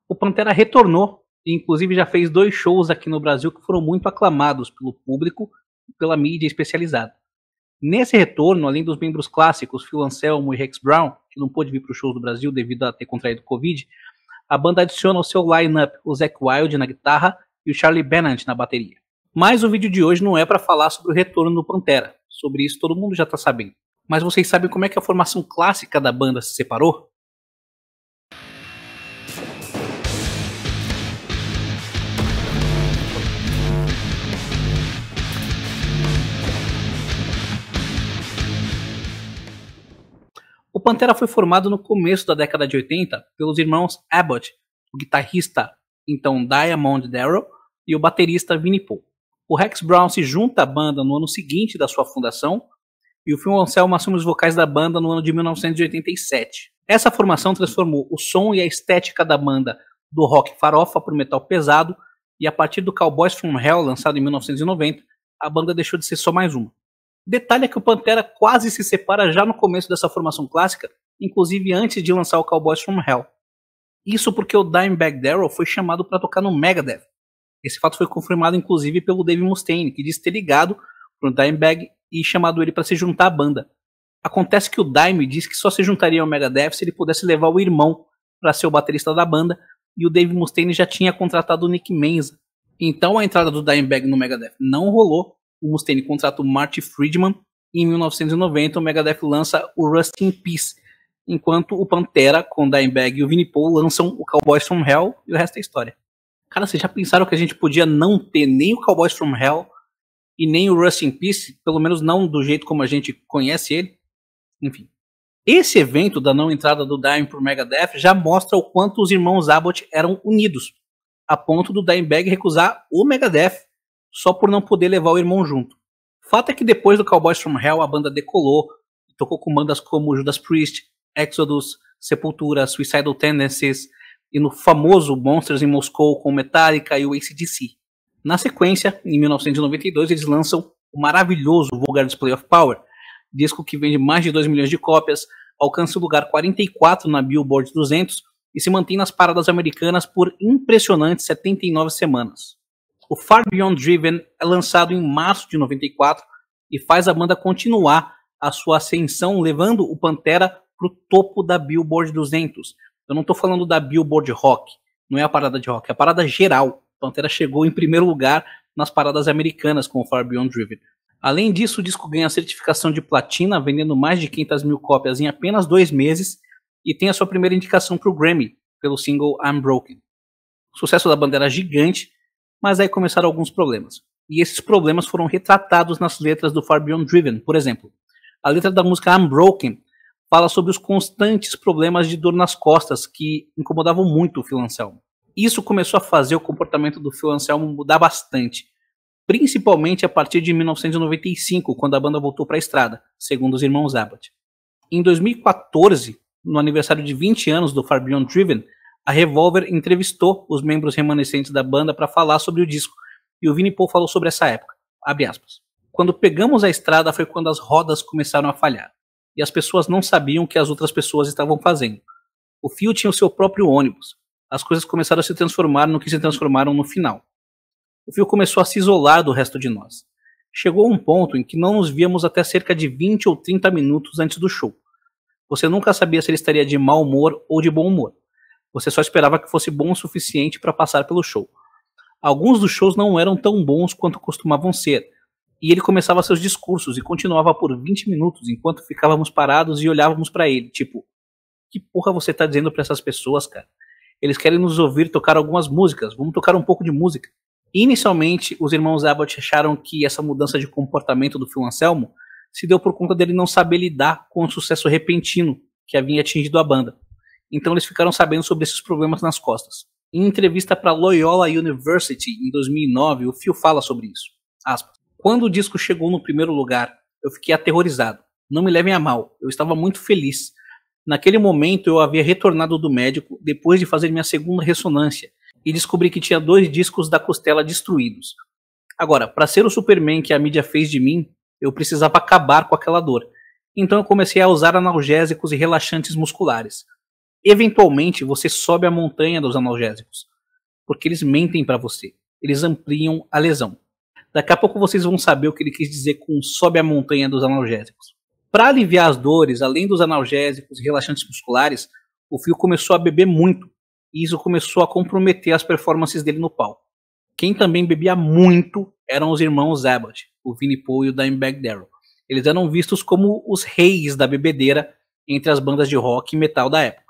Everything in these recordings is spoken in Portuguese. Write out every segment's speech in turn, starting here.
O Pantera retornou e inclusive já fez 2 shows aqui no Brasil que foram muito aclamados pelo público e pela mídia especializada. Nesse retorno, além dos membros clássicos Phil Anselmo e Rex Brown, que não pôde vir para os shows do Brasil devido a ter contraído Covid, a banda adiciona ao seu line-up o Zakk Wylde na guitarra e o Charlie Benant na bateria. Mas o vídeo de hoje não é para falar sobre o retorno do Pantera, sobre isso todo mundo já está sabendo. Mas vocês sabem como é que a formação clássica da banda se separou? O Pantera foi formado no começo da década de 80 pelos irmãos Abbott, o guitarrista então Diamond Darrell e o baterista Vinnie Paul. O Rex Brown se junta à banda no ano seguinte da sua fundação e o Phil Anselmo assume os vocais da banda no ano de 1987. Essa formação transformou o som e a estética da banda do rock farofa para o metal pesado e a partir do Cowboys from Hell, lançado em 1990, a banda deixou de ser só mais uma. Detalhe é que o Pantera quase se separa já no começo dessa formação clássica, inclusive antes de lançar o Cowboys from Hell. Isso porque o Dimebag Darrell foi chamado para tocar no Megadeth. Esse fato foi confirmado inclusive pelo Dave Mustaine, que disse ter ligado para o Dimebag e chamado ele para se juntar à banda. Acontece que o Dime disse que só se juntaria ao Megadeth se ele pudesse levar o irmão para ser o baterista da banda, e o Dave Mustaine já tinha contratado o Nick Menza. Então a entrada do Dimebag no Megadeth não rolou. O Mustaine contrata o Marty Friedman e em 1990 o Megadeth lança o Rust in Peace, enquanto o Pantera, com o Dimebag e o Vinnie Paul lançam o Cowboys from Hell e o resto é história. Cara, vocês já pensaram que a gente podia não ter nem o Cowboys from Hell e nem o Rust in Peace, pelo menos não do jeito como a gente conhece ele? Enfim. Esse evento da não entrada do Dime pro Megadeth já mostra o quanto os irmãos Abbott eram unidos, a ponto do Dimebag recusar o Megadeth só por não poder levar o irmão junto. Fato é que depois do Cowboys from Hell a banda decolou, tocou com bandas como Judas Priest, Exodus, Sepultura, Suicidal Tendencies e no famoso Monsters in Moscow com Metallica e o AC/DC. Na sequência, em 1992, eles lançam o maravilhoso Vulgar Display of Power, disco que vende mais de 2 milhões de cópias, alcança o lugar 44 na Billboard 200 e se mantém nas paradas americanas por impressionantes 79 semanas. O Far Beyond Driven é lançado em março de 94 e faz a banda continuar a sua ascensão, levando o Pantera para o topo da Billboard 200. Eu não estou falando da Billboard Rock, não é a parada de rock, é a parada geral. O Pantera chegou em primeiro lugar nas paradas americanas com o Far Beyond Driven. Além disso, o disco ganha a certificação de platina, vendendo mais de 500 mil cópias em apenas 2 meses, e tem a sua primeira indicação para o Grammy, pelo single I'm Broken. O sucesso da banda era gigante, mas aí começaram alguns problemas. E esses problemas foram retratados nas letras do Far Beyond Driven. Por exemplo, a letra da música I'm Broken fala sobre os constantes problemas de dor nas costas que incomodavam muito o Phil Anselmo. Isso começou a fazer o comportamento do Phil Anselmo mudar bastante, principalmente a partir de 1995, quando a banda voltou para a estrada, segundo os irmãos Abbott. Em 2014, no aniversário de 20 anos do Far Beyond Driven, a Revolver entrevistou os membros remanescentes da banda para falar sobre o disco, e o Vinnie Paul falou sobre essa época, abre aspas. Quando pegamos a estrada foi quando as rodas começaram a falhar, e as pessoas não sabiam o que as outras pessoas estavam fazendo. O Phil tinha o seu próprio ônibus, as coisas começaram a se transformar no que se transformaram no final. O Phil começou a se isolar do resto de nós. Chegou a um ponto em que não nos víamos até cerca de 20 ou 30 minutos antes do show. Você nunca sabia se ele estaria de mau humor ou de bom humor. Você só esperava que fosse bom o suficiente para passar pelo show. Alguns dos shows não eram tão bons quanto costumavam ser, e ele começava seus discursos e continuava por 20 minutos enquanto ficávamos parados e olhávamos para ele, tipo, que porra você tá dizendo para essas pessoas, cara? Eles querem nos ouvir tocar algumas músicas, vamos tocar um pouco de música. Inicialmente, os irmãos Abbott acharam que essa mudança de comportamento do Phil Anselmo se deu por conta dele não saber lidar com o sucesso repentino que havia atingido a banda. Então eles ficaram sabendo sobre esses problemas nas costas. Em entrevista para Loyola University em 2009, o Phil fala sobre isso. Aspas. Quando o disco chegou no primeiro lugar, eu fiquei aterrorizado. Não me levem a mal, eu estava muito feliz. Naquele momento eu havia retornado do médico depois de fazer minha segunda ressonância e descobri que tinha 2 discos da costela destruídos. Agora, para ser o Superman que a mídia fez de mim, eu precisava acabar com aquela dor. Então eu comecei a usar analgésicos e relaxantes musculares. Eventualmente, você sobe a montanha dos analgésicos, porque eles mentem para você. Eles ampliam a lesão. Daqui a pouco vocês vão saber o que ele quis dizer com sobe a montanha dos analgésicos. Para aliviar as dores, além dos analgésicos e relaxantes musculares, o Phil começou a beber muito, e isso começou a comprometer as performances dele no palco. Quem também bebia muito eram os irmãos Abbott, o Vinnie Paul e o Dimebag Darrell. Eles eram vistos como os reis da bebedeira entre as bandas de rock e metal da época.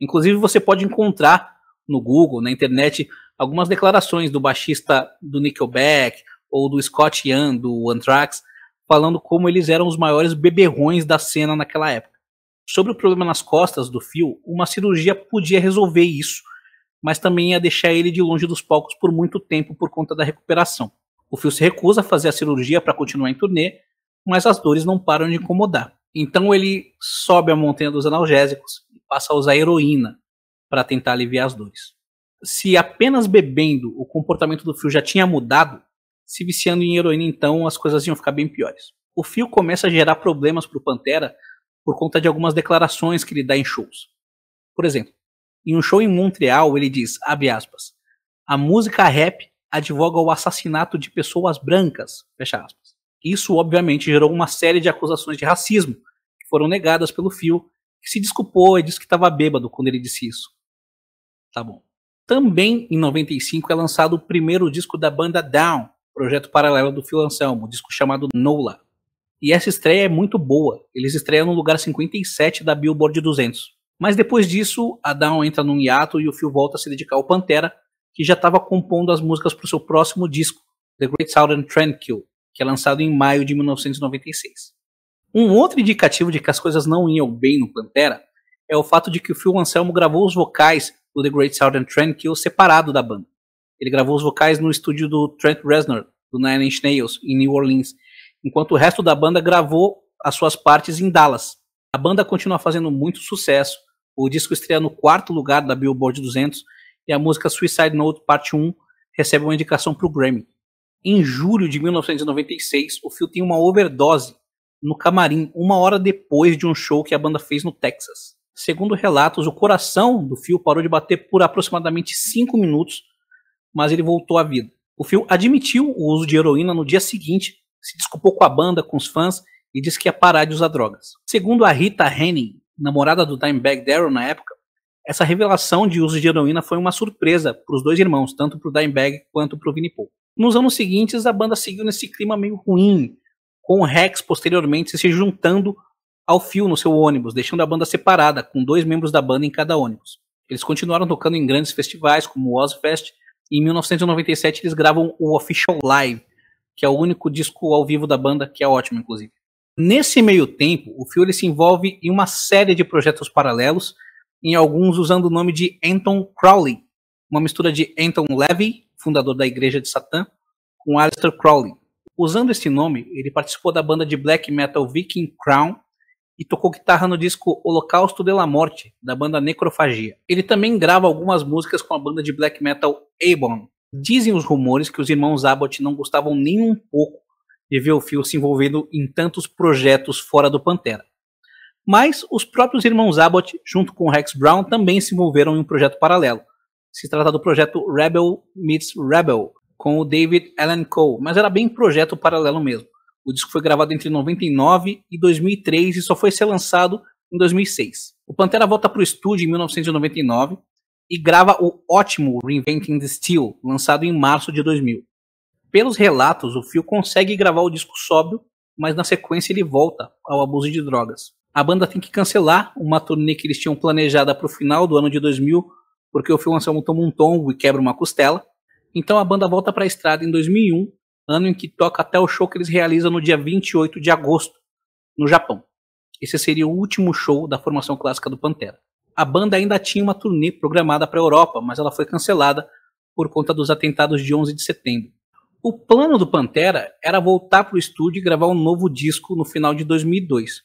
Inclusive você pode encontrar no Google, na internet, algumas declarações do baixista do Nickelback ou do Scott Ian, do Anthrax, falando como eles eram os maiores beberrões da cena naquela época. Sobre o problema nas costas do Phil, uma cirurgia podia resolver isso, mas também ia deixar ele de longe dos palcos por muito tempo por conta da recuperação. O Phil se recusa a fazer a cirurgia para continuar em turnê, mas as dores não param de incomodar. Então ele sobe a montanha dos analgésicos e passa a usar heroína para tentar aliviar as dores. Se apenas bebendo o comportamento do Phil já tinha mudado, se viciando em heroína então as coisas iam ficar bem piores. O Phil começa a gerar problemas para o Pantera por conta de algumas declarações que ele dá em shows. Por exemplo, em um show em Montreal ele diz, abre aspas, a música rap advoga o assassinato de pessoas brancas, fecha aspas. Isso obviamente gerou uma série de acusações de racismo, que foram negadas pelo Phil, que se desculpou e disse que estava bêbado quando ele disse isso. Tá bom. Também em 95 é lançado o primeiro disco da banda Down, projeto paralelo do Phil Anselmo, um disco chamado Nola. E essa estreia é muito boa, eles estreiam no lugar 57 da Billboard 200. Mas depois disso, a Down entra num hiato e o Phil volta a se dedicar ao Pantera, que já estava compondo as músicas para o seu próximo disco, The Great Southern Trendkill, que é lançado em maio de 1996. Um outro indicativo de que as coisas não iam bem no Pantera é o fato de que o Phil Anselmo gravou os vocais do The Great Southern Trendkill separado da banda. Ele gravou os vocais no estúdio do Trent Reznor, do Nine Inch Nails, em New Orleans, enquanto o resto da banda gravou as suas partes em Dallas. A banda continua fazendo muito sucesso, o disco estreia no 4º lugar da Billboard 200 e a música Suicide Note Parte 1 recebe uma indicação para o Grammy. Em julho de 1996, o Phil tem uma overdose no camarim, 1 hora depois de um show que a banda fez no Texas. Segundo relatos, o coração do Phil parou de bater por aproximadamente 5 minutos, mas ele voltou à vida. O Phil admitiu o uso de heroína no dia seguinte, se desculpou com a banda, com os fãs, e disse que ia parar de usar drogas. Segundo a Rita Henning, namorada do Dimebag Darrell na época, essa revelação de uso de heroína foi uma surpresa para os dois irmãos, tanto para o Dimebag quanto para o Vinnie Paul. Nos anos seguintes, a banda seguiu nesse clima meio ruim, com o Rex posteriormente se juntando ao Phil no seu ônibus, deixando a banda separada, com 2 membros da banda em cada ônibus. Eles continuaram tocando em grandes festivais, como o Ozzfest, e em 1997 eles gravam o Official Live, que é o único disco ao vivo da banda, que é ótimo, inclusive. Nesse meio tempo, o Phil ele se envolve em uma série de projetos paralelos, em alguns usando o nome de Anton Crowley, uma mistura de Anton LaVey, fundador da Igreja de Satã, com Aleister Crowley. Usando esse nome, ele participou da banda de black metal Viking Crown e tocou guitarra no disco Holocausto de la Morte, da banda Necrofagia. Ele também grava algumas músicas com a banda de black metal Avon. Dizem os rumores que os irmãos Abbott não gostavam nem um pouco de ver o Phil se envolvendo em tantos projetos fora do Pantera. Mas os próprios irmãos Abbott, junto com o Rex Brown, também se envolveram em um projeto paralelo. Se trata do projeto Rebel Meets Rebel, com o David Allan Coe, mas era bem projeto paralelo mesmo. O disco foi gravado entre 99 e 2003 e só foi ser lançado em 2006. O Pantera volta para o estúdio em 1999 e grava o ótimo Reinventing the Steel, lançado em março de 2000. Pelos relatos, o Phil consegue gravar o disco sóbrio, mas na sequência ele volta ao abuso de drogas. A banda tem que cancelar uma turnê que eles tinham planejada para o final do ano de 2000, porque o Phil Anselmo toma um tombo e quebra uma costela. Então a banda volta para a estrada em 2001, ano em que toca até o show que eles realizam no dia 28 de agosto, no Japão. Esse seria o último show da formação clássica do Pantera. A banda ainda tinha uma turnê programada para a Europa, mas ela foi cancelada por conta dos atentados de 11 de setembro. O plano do Pantera era voltar para o estúdio e gravar um novo disco no final de 2002,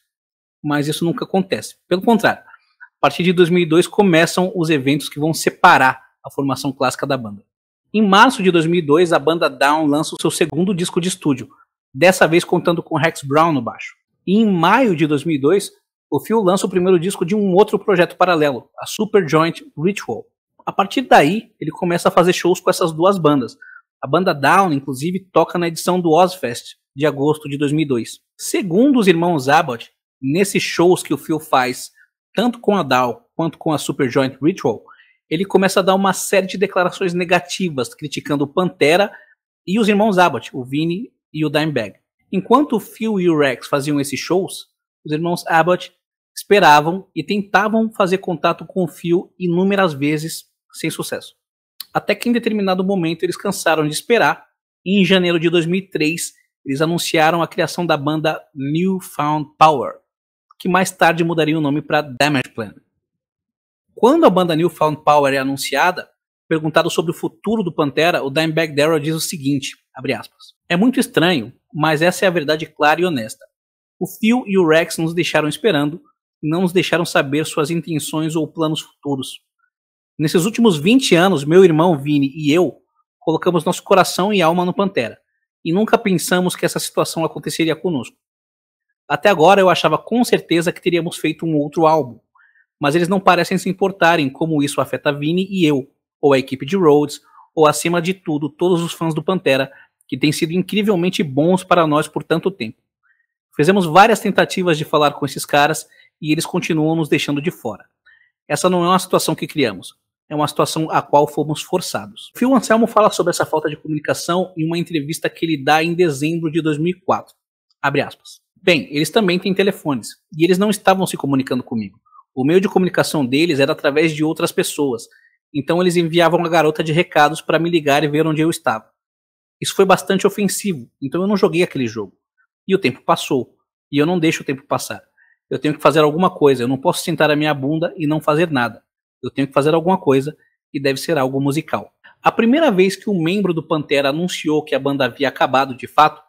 mas isso nunca acontece. Pelo contrário, a partir de 2002 começam os eventos que vão separar a formação clássica da banda. Em março de 2002, a banda Down lança o seu segundo disco de estúdio, dessa vez contando com Rex Brown no baixo. E em maio de 2002, o Phil lança o primeiro disco de um outro projeto paralelo, a Superjoint Ritual. A partir daí, ele começa a fazer shows com essas duas bandas. A banda Down, inclusive, toca na edição do Ozzfest, de agosto de 2002. Segundo os irmãos Abbott, nesses shows que o Phil faz, tanto com a Down quanto com a Superjoint Ritual, ele começa a dar uma série de declarações negativas, criticando o Pantera e os irmãos Abbott, o Vinnie e o Dimebag. Enquanto o Phil e o Rex faziam esses shows, os irmãos Abbott esperavam e tentavam fazer contato com o Phil inúmeras vezes, sem sucesso. Até que em determinado momento eles cansaram de esperar e em janeiro de 2003 eles anunciaram a criação da banda New Found Power, que mais tarde mudaria o nome para Damageplan. Quando a banda New Found Power é anunciada, perguntado sobre o futuro do Pantera, o Dimebag Darrell diz o seguinte, abre aspas, é muito estranho, mas essa é a verdade clara e honesta. O Phil e o Rex nos deixaram esperando e não nos deixaram saber suas intenções ou planos futuros. Nesses últimos 20 anos, meu irmão Vinnie e eu colocamos nosso coração e alma no Pantera, e nunca pensamos que essa situação aconteceria conosco. Até agora eu achava com certeza que teríamos feito um outro álbum, mas eles não parecem se importarem como isso afeta Vinnie e eu, ou a equipe de Rhodes, ou acima de tudo, todos os fãs do Pantera, que têm sido incrivelmente bons para nós por tanto tempo. Fizemos várias tentativas de falar com esses caras e eles continuam nos deixando de fora. Essa não é uma situação que criamos, é uma situação a qual fomos forçados. Phil Anselmo fala sobre essa falta de comunicação em uma entrevista que ele dá em dezembro de 2004. Abre aspas. Bem, eles também têm telefones, e eles não estavam se comunicando comigo. O meio de comunicação deles era através de outras pessoas, então eles enviavam a garota de recados para me ligar e ver onde eu estava. Isso foi bastante ofensivo, então eu não joguei aquele jogo. E o tempo passou, e eu não deixo o tempo passar. Eu tenho que fazer alguma coisa, eu não posso sentar a minha bunda e não fazer nada. Eu tenho que fazer alguma coisa, e deve ser algo musical. A primeira vez que um membro do Pantera anunciou que a banda havia acabado de fato,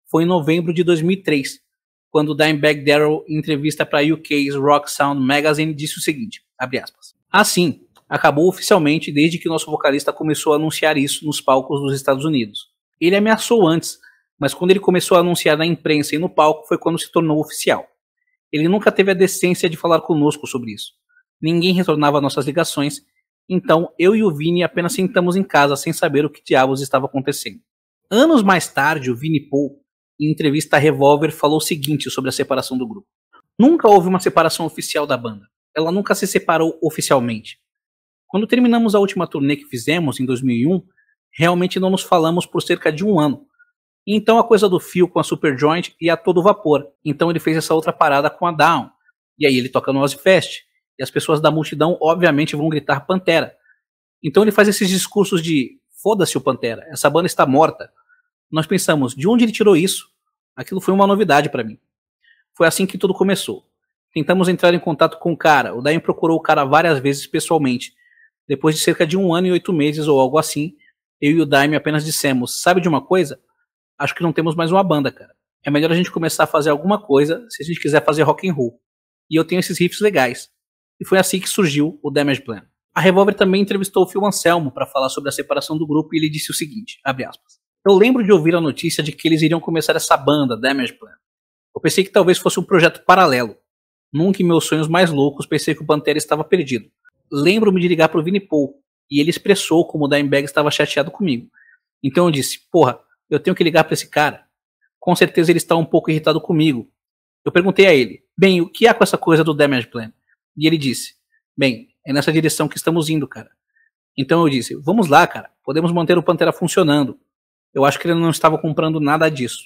foi em novembro de 2003, quando Dimebag Darrell, em entrevista para a UK's Rock Sound Magazine, disse o seguinte, abre aspas, assim, acabou oficialmente desde que nosso vocalista começou a anunciar isso nos palcos dos Estados Unidos. Ele ameaçou antes, mas quando ele começou a anunciar na imprensa e no palco foi quando se tornou oficial. Ele nunca teve a decência de falar conosco sobre isso. Ninguém retornava nossas ligações, então eu e o Vinnie apenas sentamos em casa sem saber o que diabos estava acontecendo. Anos mais tarde, o Vinnie Paul, em entrevista à Revolver, falou o seguinte sobre a separação do grupo. Nunca houve uma separação oficial da banda. Ela nunca se separou oficialmente. Quando terminamos a última turnê que fizemos, em 2001, realmente não nos falamos por cerca de um ano. E então a coisa do Phil com a Superjoint ia a todo vapor. Então ele fez essa outra parada com a Down. E aí ele toca no Ozzfest. E as pessoas da multidão obviamente vão gritar Pantera. Então ele faz esses discursos de foda-se o Pantera, essa banda está morta. Nós pensamos, de onde ele tirou isso? Aquilo foi uma novidade para mim. Foi assim que tudo começou. Tentamos entrar em contato com o cara, o Daim procurou o cara várias vezes pessoalmente. Depois de cerca de 1 ano e 8 meses ou algo assim, eu e o Daim apenas dissemos, sabe de uma coisa? Acho que não temos mais uma banda, cara. É melhor a gente começar a fazer alguma coisa se a gente quiser fazer rock and roll. E eu tenho esses riffs legais. E foi assim que surgiu o Damageplan. A Revolver também entrevistou o Phil Anselmo para falar sobre a separação do grupo e ele disse o seguinte, abre aspas. Eu lembro de ouvir a notícia de que eles iriam começar essa banda, Damageplan. Eu pensei que talvez fosse um projeto paralelo. Nunca em meus sonhos mais loucos pensei que o Pantera estava perdido. Lembro-me de ligar pro Vinnie Paul, e ele expressou como o Dimebag estava chateado comigo. Então eu disse, porra, eu tenho que ligar para esse cara. Com certeza ele está um pouco irritado comigo. Eu perguntei a ele, bem, o que há com essa coisa do Damageplan? E ele disse, bem, é nessa direção que estamos indo, cara. Então eu disse, vamos lá, cara, podemos manter o Pantera funcionando. Eu acho que ele não estava comprando nada disso.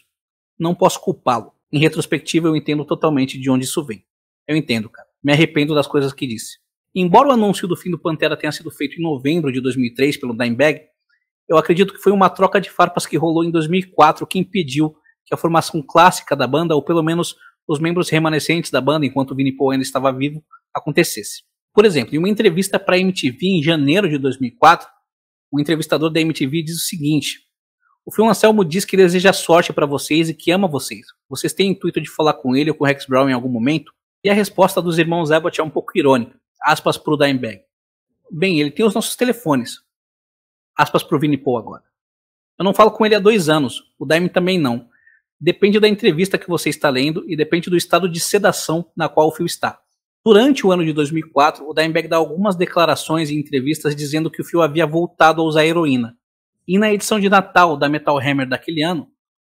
Não posso culpá-lo. Em retrospectiva, eu entendo totalmente de onde isso vem. Eu entendo, cara. Me arrependo das coisas que disse. Embora o anúncio do fim do Pantera tenha sido feito em novembro de 2003 pelo Dimebag, eu acredito que foi uma troca de farpas que rolou em 2004 que impediu que a formação clássica da banda, ou pelo menos os membros remanescentes da banda, enquanto o Vinnie Paul ainda estava vivo, acontecesse. Por exemplo, em uma entrevista para a MTV em janeiro de 2004, o entrevistador da MTV diz o seguinte: o Phil Anselmo diz que deseja sorte para vocês e que ama vocês. Vocês têm intuito de falar com ele ou com o Rex Brown em algum momento? E a resposta dos irmãos Abbott é um pouco irônica. Aspas pro Dimebag. Bem, ele tem os nossos telefones. Aspas pro Vinnie Paul agora. Eu não falo com ele há 2 anos. O Dime também não. Depende da entrevista que você está lendo e depende do estado de sedação na qual o Phil está. Durante o ano de 2004, o Dimebag dá algumas declarações e entrevistas dizendo que o Phil havia voltado a usar heroína. E na edição de Natal da Metal Hammer daquele ano,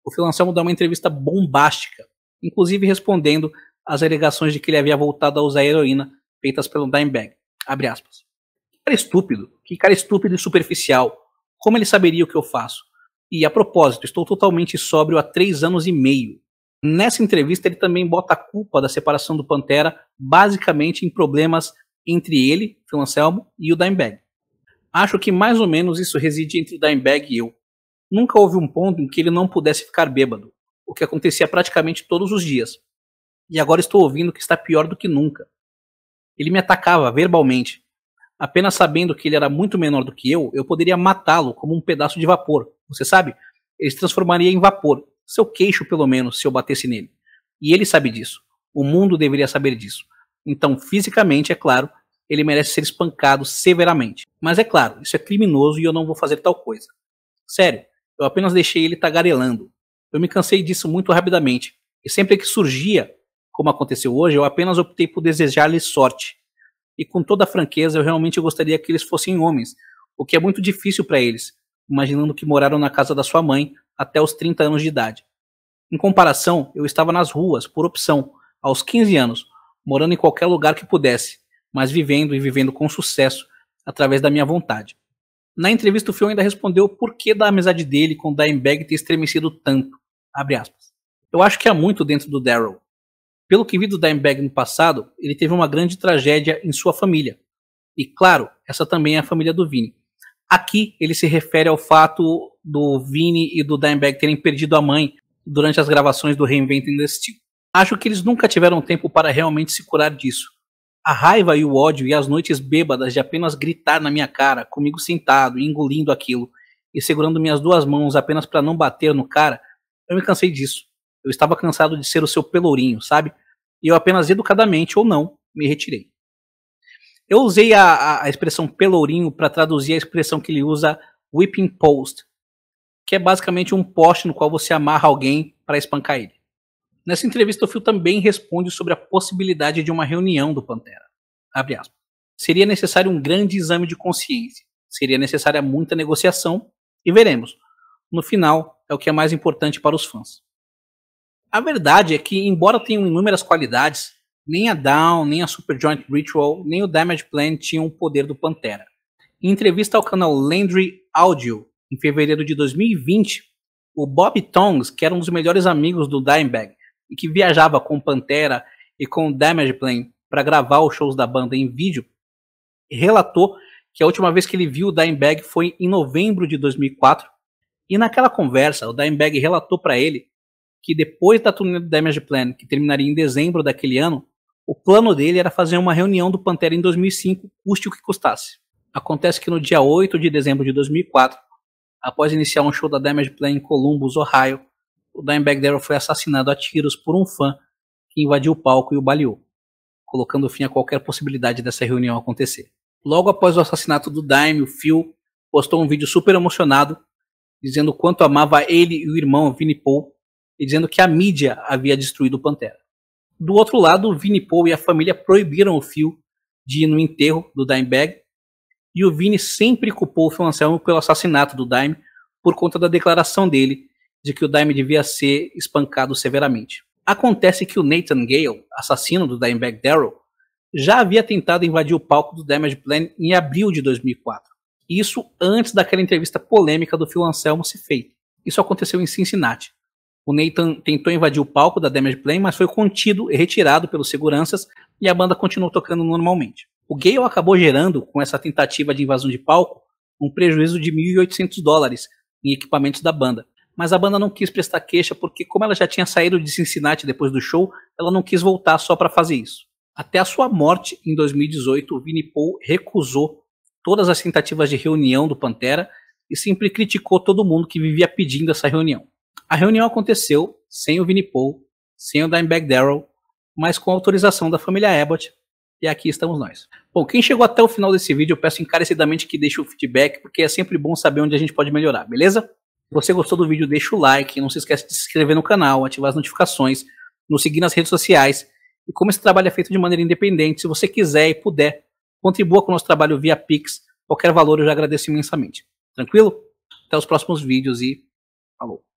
o Phil Anselmo dá uma entrevista bombástica, inclusive respondendo às alegações de que ele havia voltado a usar heroína feitas pelo Dimebag. Abre aspas. Que cara estúpido e superficial. Como ele saberia o que eu faço? E a propósito, estou totalmente sóbrio há 3 anos e meio. Nessa entrevista ele também bota a culpa da separação do Pantera basicamente em problemas entre ele, Phil Anselmo, e o Dimebag. Acho que mais ou menos isso reside entre o Dimebag e eu. Nunca houve um ponto em que ele não pudesse ficar bêbado, o que acontecia praticamente todos os dias. E agora estou ouvindo que está pior do que nunca. Ele me atacava verbalmente. Apenas sabendo que ele era muito menor do que eu poderia matá-lo como um pedaço de vapor. Você sabe? Ele se transformaria em vapor. Seu queixo, pelo menos, se eu batesse nele. E ele sabe disso. O mundo deveria saber disso. Então, fisicamente, é claro, ele merece ser espancado severamente. Mas é claro, isso é criminoso e eu não vou fazer tal coisa. Sério, eu apenas deixei ele tagarelando. Eu me cansei disso muito rapidamente. E sempre que surgia, como aconteceu hoje, eu apenas optei por desejar-lhe sorte. E com toda a franqueza, eu realmente gostaria que eles fossem homens, o que é muito difícil para eles, imaginando que moraram na casa da sua mãe até os 30 anos de idade. Em comparação, eu estava nas ruas, por opção, aos 15 anos, morando em qualquer lugar que pudesse, mas vivendo com sucesso, através da minha vontade. Na entrevista, o Phil ainda respondeu o porquê da amizade dele com o Dimebag ter estremecido tanto. Abre aspas. Eu acho que há muito dentro do Darryl. Pelo que vi do Dimebag no passado, ele teve uma grande tragédia em sua família. E claro, essa também é a família do Vini. Aqui ele se refere ao fato do Vini e do Dimebag terem perdido a mãe durante as gravações do Reinventing the Steel. Acho que eles nunca tiveram tempo para realmente se curar disso. A raiva e o ódio e as noites bêbadas de apenas gritar na minha cara, comigo sentado e engolindo aquilo, e segurando minhas 2 mãos apenas para não bater no cara, eu me cansei disso. Eu estava cansado de ser o seu pelourinho, sabe? E eu apenas educadamente, ou não, me retirei. Eu usei a expressão pelourinho para traduzir a expressão que ele usa, whipping post, que é basicamente um poste no qual você amarra alguém para espancar ele. Nessa entrevista, o Phil também responde sobre a possibilidade de uma reunião do Pantera. Abre aspas. Seria necessário um grande exame de consciência. Seria necessária muita negociação e veremos. No final, é o que é mais importante para os fãs. A verdade é que, embora tenham inúmeras qualidades, nem a Down, nem a Superjoint Ritual, nem o Damage Plan tinham o poder do Pantera. Em entrevista ao canal Landry Audio, em fevereiro de 2020, o Bobby Tongs, que era um dos melhores amigos do Dimebag e que viajava com o Pantera e com o Damage Plan para gravar os shows da banda em vídeo, relatou que a última vez que ele viu o Dimebag foi em novembro de 2004, e naquela conversa o Dimebag relatou para ele que depois da turnê do Damage Plan, que terminaria em dezembro daquele ano, o plano dele era fazer uma reunião do Pantera em 2005, custe o que custasse. Acontece que no dia 8 de dezembro de 2004, após iniciar um show da Damage Plan em Columbus, Ohio, o Dimebag Darrell foi assassinado a tiros por um fã que invadiu o palco e o baleou, colocando fim a qualquer possibilidade dessa reunião acontecer. Logo após o assassinato do Dime, o Phil postou um vídeo super emocionado, dizendo o quanto amava ele e o irmão Vinnie Paul, e dizendo que a mídia havia destruído o Pantera. Do outro lado, o Vinnie Paul e a família proibiram o Phil de ir no enterro do Dimebag, e o Vinnie sempre culpou o Phil Anselmo pelo assassinato do Dime por conta da declaração dele de que o Dime devia ser espancado severamente. Acontece que o Nathan Gale, assassino do Dimebag Darrell, já havia tentado invadir o palco do Damage Plan em abril de 2004. Isso antes daquela entrevista polêmica do Phil Anselmo ser feita. Isso aconteceu em Cincinnati. O Nathan tentou invadir o palco da Damage Plan, mas foi contido e retirado pelos seguranças e a banda continuou tocando normalmente. O Gale acabou gerando, com essa tentativa de invasão de palco, um prejuízo de $1.800 em equipamentos da banda. Mas a banda não quis prestar queixa porque, como ela já tinha saído de Cincinnati depois do show, ela não quis voltar só para fazer isso. Até a sua morte, em 2018, o Vinnie Paul recusou todas as tentativas de reunião do Pantera e sempre criticou todo mundo que vivia pedindo essa reunião. A reunião aconteceu sem o Vinnie Paul, sem o Dimebag Darrell, mas com a autorização da família Abbott, e aqui estamos nós. Bom, quem chegou até o final desse vídeo, eu peço encarecidamente que deixe o feedback, porque é sempre bom saber onde a gente pode melhorar, beleza? Se você gostou do vídeo, deixa o like, não se esquece de se inscrever no canal, ativar as notificações, nos seguir nas redes sociais. E como esse trabalho é feito de maneira independente, se você quiser e puder, contribua com o nosso trabalho via Pix. Qualquer valor eu já agradeço imensamente. Tranquilo? Até os próximos vídeos e falou!